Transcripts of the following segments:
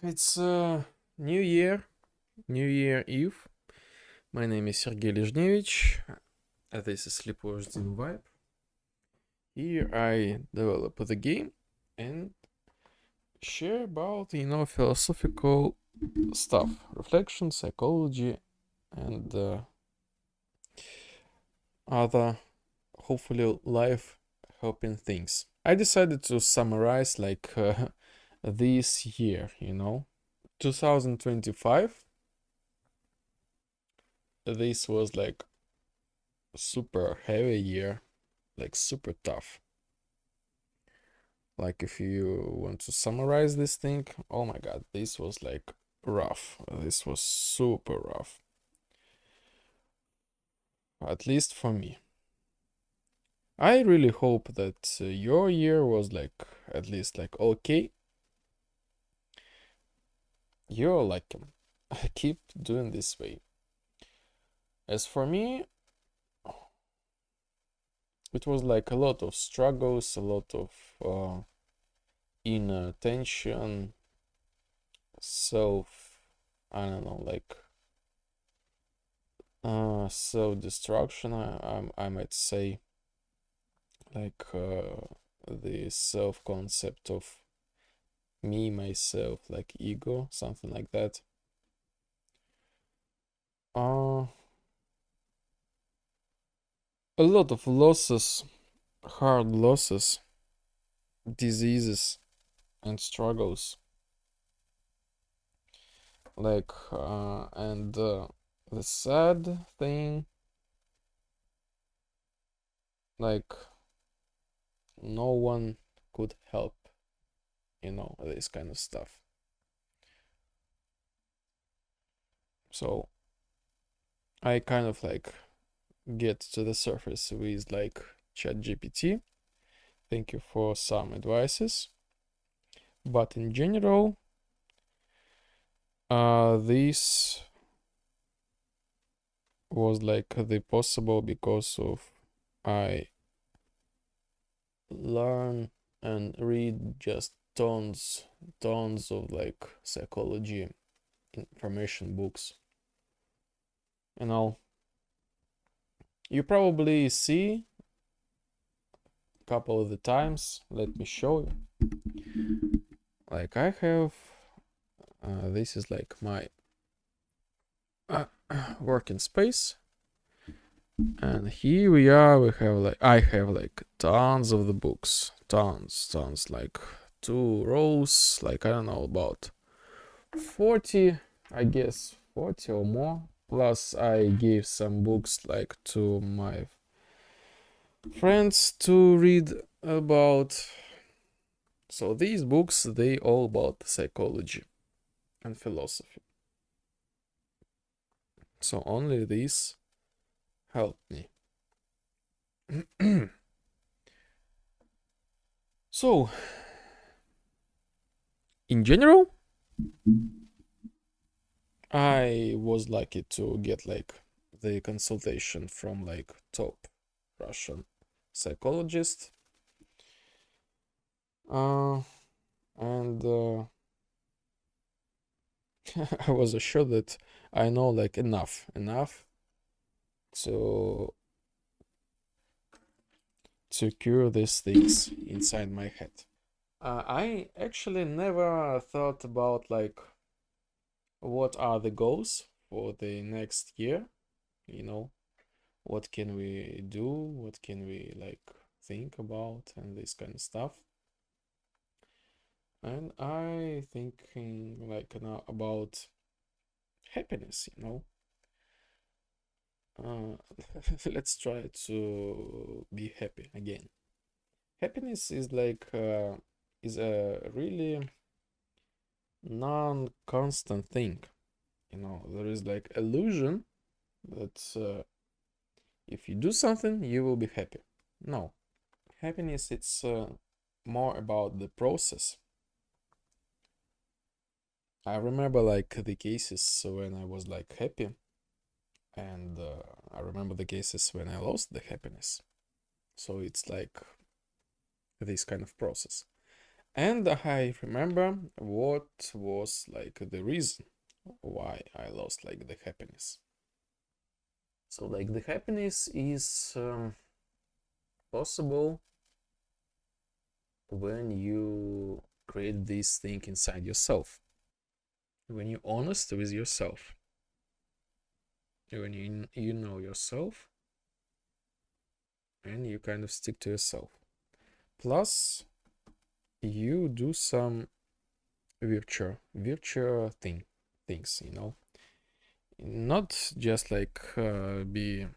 It's New Year, New Year Eve. My name is Sergey Lizhnevich. This is Lepozhdian Vibe. Here I develop the game and share about philosophical stuff, reflection, psychology, and other hopefully life helping things. I decided to summarize this year, 2025. This was like super heavy year, like super tough. Like if you want to summarize this thing, oh my god, this was like rough. This was super rough. At least for me. I really hope that your year was like at least like okay. You're like keep doing this way. As for me, it was like a lot of struggles, a lot of inner tension, self, I don't know, like self-destruction, I might say, like the self-concept of me, myself, like ego, something like that. Uh, a lot of losses, hard losses, diseases, and struggles. And the sad thing, like, no one could help, this kind of stuff. So I kind of like get to the surface with like ChatGPT. Thank you for some advices. But in general, this was like the possible because of I learn and read just tons of like psychology information books. You probably see a couple of the times. Let me show you. Like I have, this is like my working space, and here we are. I have like tons of the books, tons, like 2 rows, like I don't know, about 40, I guess 40 or more. Plus I gave some books like to my friends to read about. So these books, they all about psychology and philosophy. So only these helped me. So, in general, I was lucky to get like the consultation from like top Russian psychologist. And I was assured that I know like enough to cure these things inside my head. I actually never thought about like what are the goals for the next year, you know, what can we do, what can we like think about, and this kind of stuff. And I thinking like now about happiness, let's try to be happy again. Happiness is like is a really non-constant thing. There is like illusion that if you do something, you will be happy. No, happiness it's more about the process. I remember like the cases when I was like happy, and I remember the cases when I lost the happiness. So it's like this kind of process. And I remember what was like the reason why I lost like the happiness. So like the happiness is possible when you create this thing inside yourself, when you're honest with yourself, when you know yourself and you kind of stick to yourself. Plus, you do some virtual things, not just like be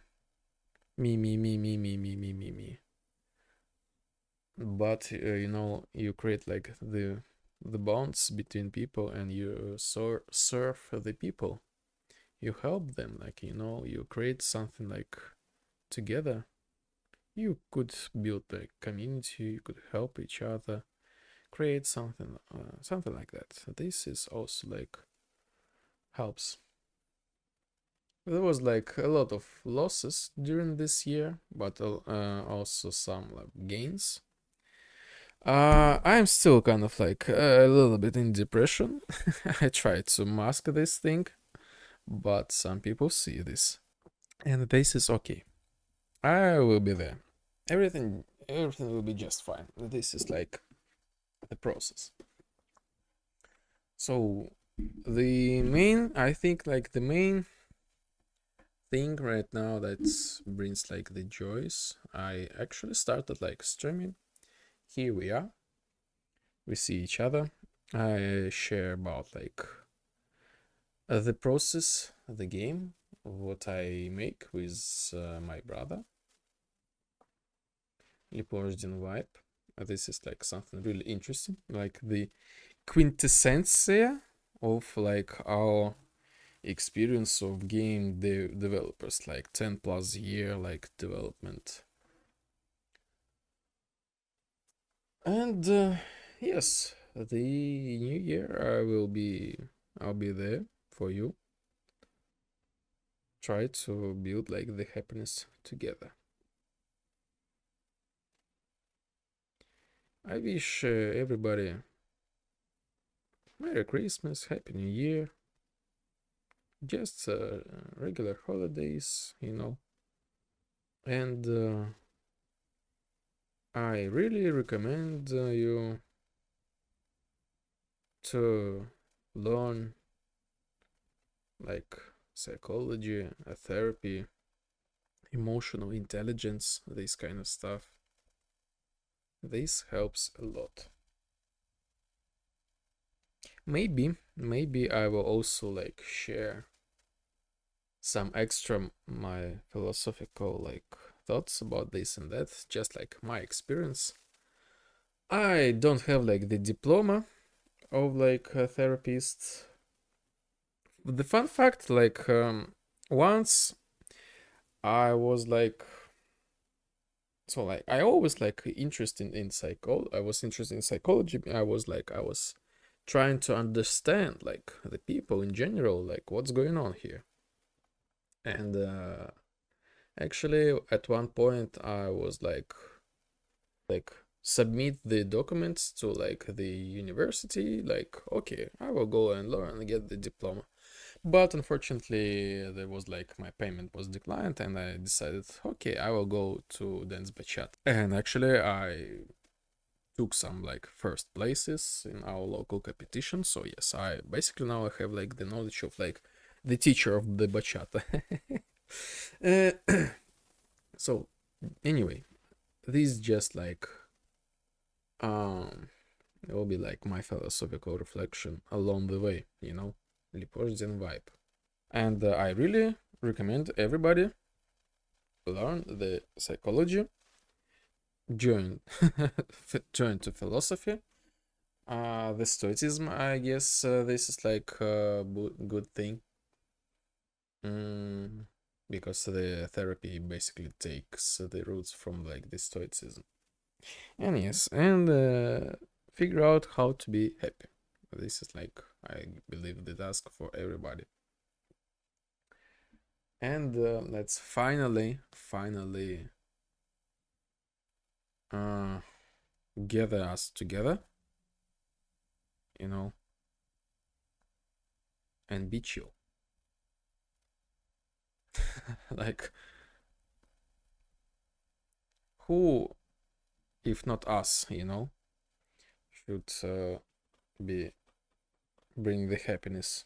me, but you create like the bonds between people, and you serve the people. You help them, like you create something like together. You could build a community. You could help each other, create something like that. This is also like helps. There was like a lot of losses during this year, but also some like gains. I'm still kind of like a little bit in depression. I try to mask this thing, but some people see this, and this is okay. I will be there. Everything will be just fine. This is like the process. So I think like the main thing right now that brings like the joys, I actually started like streaming. Here we are. We see each other. I share about like the process, the game, what I make with my brother. Lepozhdian vibe. This is like something really interesting, like the quintessentia of like our experience of game developers, like 10 plus year like development. And yes, the new year I'll be there for you. Try to build like the happiness together. I wish everybody Merry Christmas, Happy New Year, just regular holidays, And I really recommend you to learn like psychology, therapy, emotional intelligence, this kind of stuff. This helps a lot. Maybe I will also like share some extra my philosophical like thoughts about this and that, just like my experience. I don't have like the diploma of like a therapist. The fun fact, like once I was like, so like I always like interested in I was interested in psychology. I was trying to understand like the people in general, like what's going on here. And actually at one point I was like submit the documents to like the university, like okay, I will go and learn and get the diploma. But unfortunately, there was like my payment was declined, and I decided, okay, I will go to dance bachata. And actually, I took some like first places in our local competition. So yes, I basically now I have like the knowledge of like the teacher of the bachata. So anyway, this just like it will be like my philosophical reflection along the way, Lepozhdian vibe. And I really recommend everybody learn the psychology, join join to philosophy. The stoicism, I guess this is like a good thing. Mm, because the therapy basically takes the roots from like the stoicism. And yes, and figure out how to be happy. This is like, I believe, the task for everybody. And let's finally uh, gather us together you know, and be chill. Like, who, if not us, you know, should be bring the happiness?